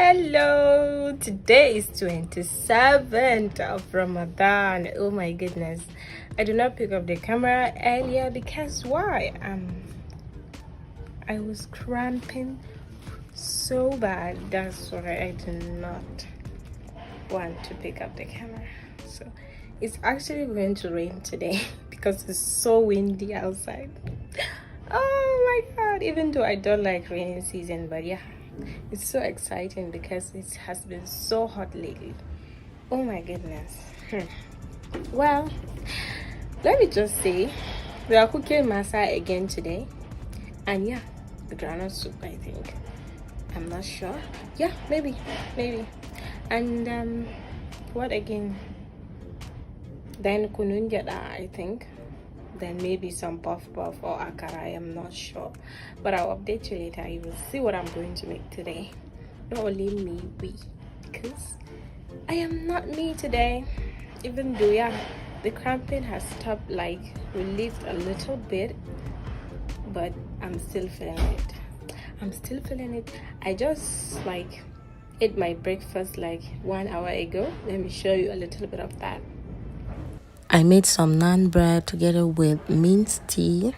Hello, today is 27th of Ramadan. Oh my goodness, I did not pick up the camera earlier because why? I was cramping so bad. That's why I did not want to pick up the camera. So it's actually going to rain today because it's so windy outside. Oh my god, even though I don't like rainy season, but yeah, it's so exciting because it has been so hot lately. Oh my goodness. Well, let me just say we are cooking masa again today, and yeah, the granite soup, I think. I'm not sure. Yeah, maybe. And what again? Then kununjada, I think. Then maybe some puff or akara, I am not sure, but I'll update you later. You will see what I'm going to make today. Not only me, because I am not me today. Even though yeah, the cramping has stopped, like relieved a little bit, but I'm still feeling it. I just like ate my breakfast like 1 hour ago. Let me show you a little bit of that. I made some naan bread together with mint tea.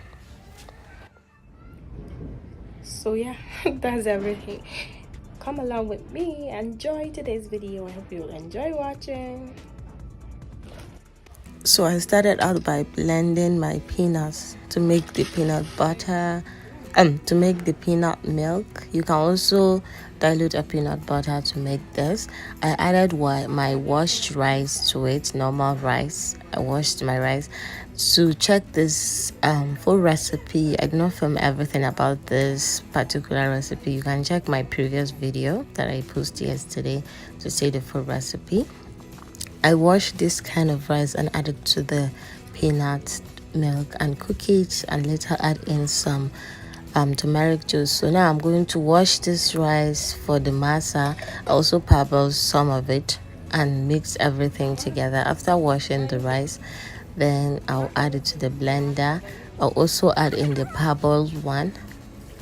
So yeah, that's everything. Come along with me, enjoy today's video. I hope you enjoy watching. So I started out by blending my peanuts to make the peanut butter, to make the peanut milk. You can also dilute a peanut butter to make this. I added my washed rice to it, normal rice. I washed my rice. To check this full recipe, I did not film everything about this particular recipe. You can check my previous video that I posted yesterday to see the full recipe. I wash this kind of rice and add it to the peanut milk and cook it, and later add in some turmeric juice. So now I'm going to wash this rice for the masa. I also parboil some of it and mix everything together. After washing the rice, then I'll add it to the blender. I'll also add in the parboiled one,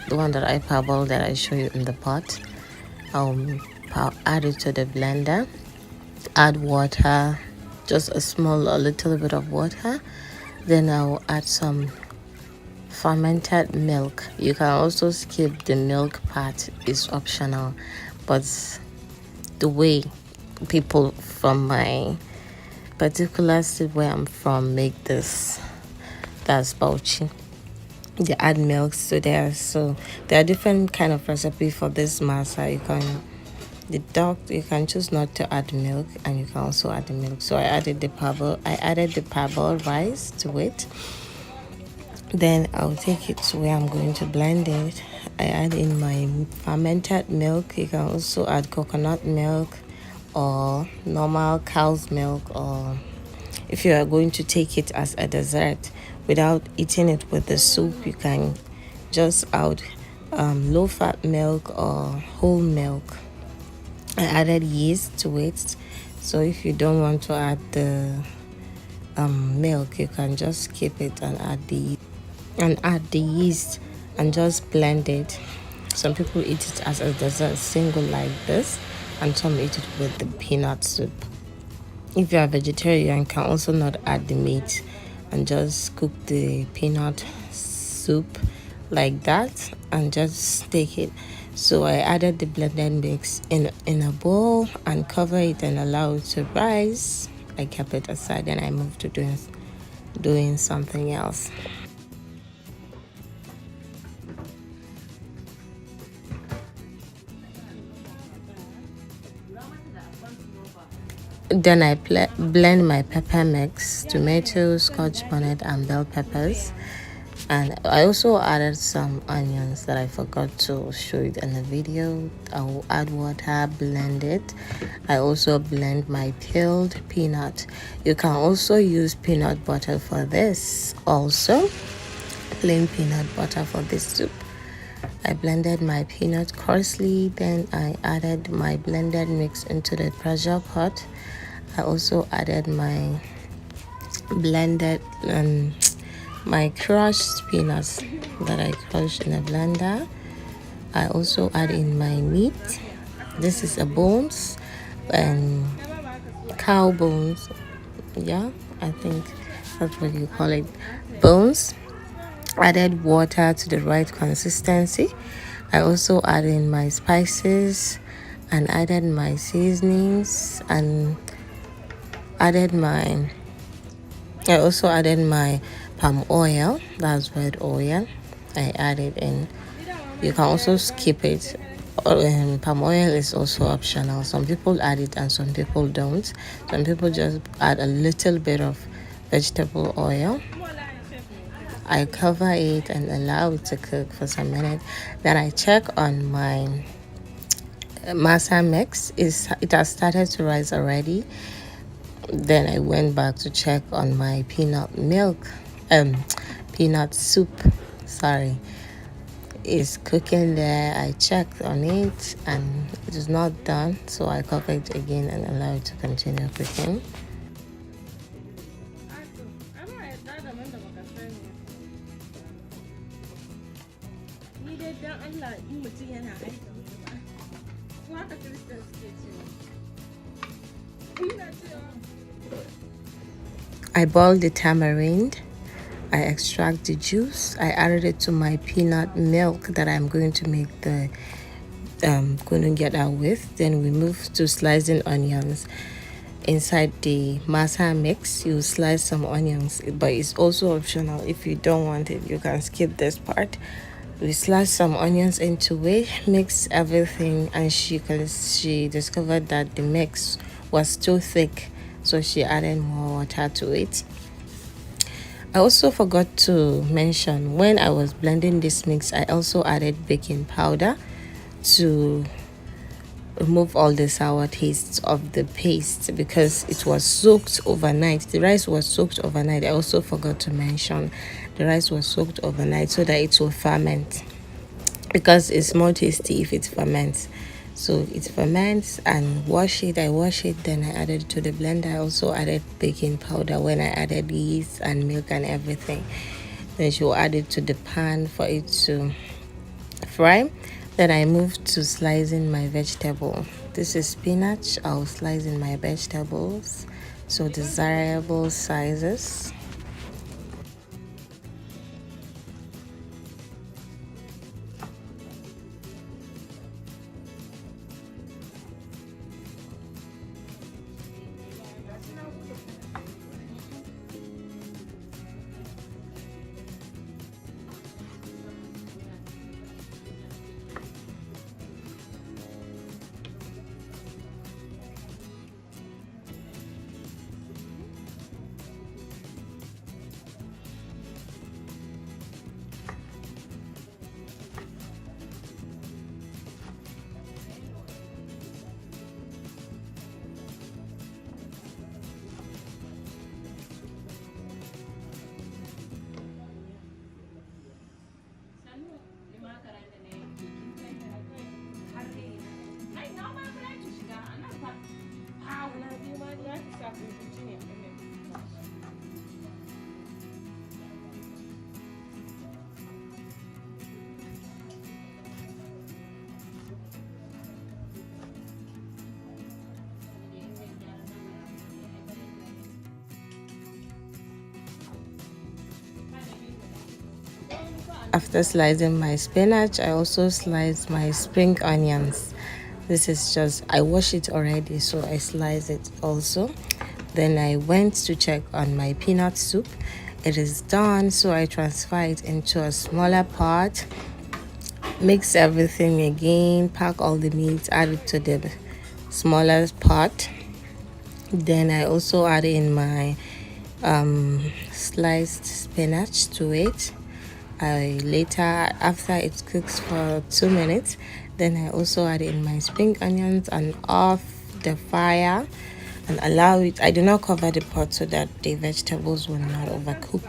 the one that I parboiled that I show you in the pot. I'll add it to the blender, add water, just a little bit of water. Then I'll add some fermented milk. You can also skip the milk part, it's optional, but the way people from my particular state where I'm from make this, that's bauchi, they add milks to there. So there are different kind of recipe for this masa. You can choose not to add milk, and you can also add the milk. So I added the parboiled rice to it. Then I'll take it to where I'm going to blend it. I add in my fermented milk. You can also add coconut milk or normal cow's milk, or if you are going to take it as a dessert without eating it with the soup, you can just add low fat milk or whole milk. I added yeast to it, so if you don't want to add the milk, you can just skip it and add the yeast and just blend it. Some people eat it as a dessert single like this, and some eat it with the peanut soup. If you are vegetarian, you can also not add the meat and just cook the peanut soup like that and just take it. So I added the blended mix in a bowl and cover it and allow it to rise. I kept it aside and I moved to doing something else. Then I blend my pepper mix, tomatoes, scotch bonnet, and bell peppers. And I also added some onions that I forgot to show you in the video. I will add water, blend it. I also blend my peeled peanut. You can also use peanut butter for this. Also, plain peanut butter for this soup. I blended my peanut coarsely. Then I added my blended mix into the pressure pot. I also added my blended my crushed peanuts that I crushed in a blender. I also add in my meat. This is a bones and cow bones. Yeah, I think that's what you call it. Bones. Added water to the right consistency. I also added in my spices and added my seasonings and added my I also added my palm oil, that's red oil. I added in. You can also skip it. Palm oil is also optional. Some people add it and some people don't. Some people just add a little bit of vegetable oil. I cover it and allow it to cook for some minutes. Then I check on my masa mix. It has started to rise already. Then I went back to check on my peanut milk, peanut soup. Sorry, is cooking there. I checked on it and it is not done, so I cover it again and allow it to continue cooking. I boiled the tamarind. I extract the juice. I added it to my peanut milk that I'm going to make the going to get out with. Then we move to slicing onions. Inside the masa mix, you slice some onions, but it's also optional. If you don't want it, you can skip this part. We slice some onions into it, mix everything, and she discovered that the mix was too thick, so she added more water to it. I also forgot to mention when I was blending this mix, I also added baking powder to remove all the sour tastes of the paste because it was soaked overnight. The rice was soaked overnight. I also forgot to mention the rice was soaked overnight so that it will ferment because it's more tasty if it ferments. So it ferments and wash it. I wash it, then I added it to the blender. I also added baking powder when I added yeast and milk and everything. Then she will add it to the pan for it to fry. Then I moved to slicing my vegetable. This is spinach. I'll slice in my vegetables, so desirable sizes. After slicing my spinach, I also sliced my spring onions. This is just, I wash it already, so I slice it also. Then I went to check on my peanut soup. It is done, so I transfer it into a smaller pot. Mix everything again, pack all the meat, add it to the smaller pot. Then I also add in my sliced spinach to it. I later, after it cooks for 2 minutes, then I also add in my spring onions and off the fire and allow it. I do not cover the pot so that the vegetables will not overcook.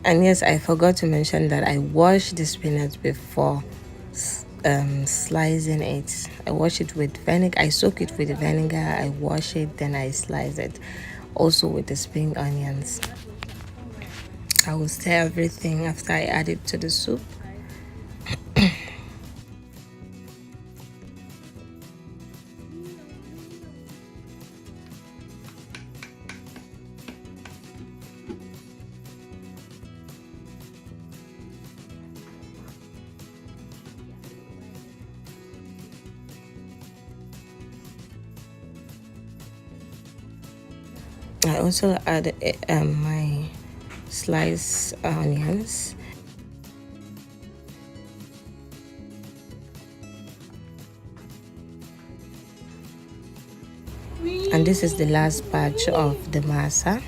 And yes, I forgot to mention that I wash the spinach before slicing it. I wash it with vinegar. I soak it with vinegar. I wash it, then I slice it. Also with the spring onions. I will stir everything after I add it to the soup. I also add my sliced onions. And this is the last batch of the masa.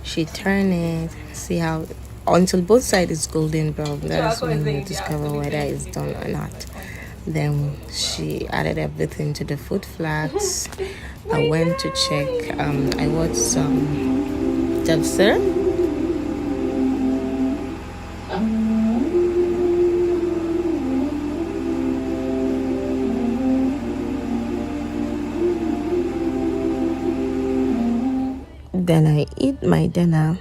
She turn it, see how until both sides is golden brown. That's when you discover whether it's done or not. Then she added everything to the food flags. I went to check. I watched some tafsir. Then I eat my dinner.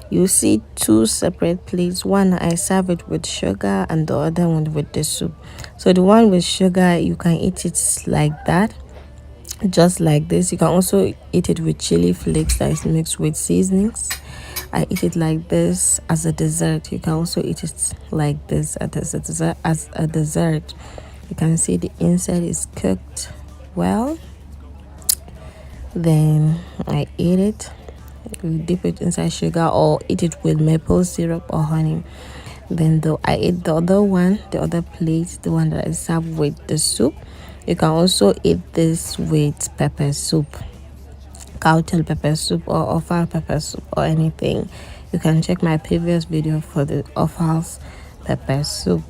You see two separate plates. One I serve it with sugar and the other one with the soup. So the one with sugar, you can eat it like that, just like this. You can also eat it with chili flakes that is mixed with seasonings. I eat it like this as a dessert. You can also eat it like this as a dessert. You can see the inside is cooked well. Then I eat it. You dip it inside sugar or eat it with maple syrup or honey. Then I ate the other one, the other plate, the one that is served with the soup. You can also eat this with pepper soup, cowtail pepper soup or offal pepper soup or anything. You can check my previous video for the offal's pepper soup.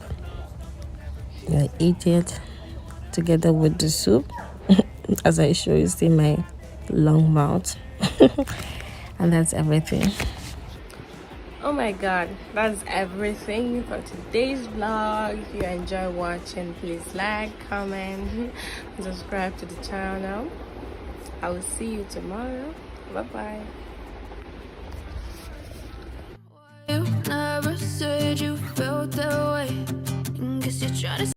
I eat it together with the soup. As I show you, see my long mouth. And that's everything. Oh my god, that's everything for today's vlog. If you enjoy watching, please like, comment, subscribe to the channel. I will see you tomorrow. Bye bye. You never said you felt that way. Guess you're trying to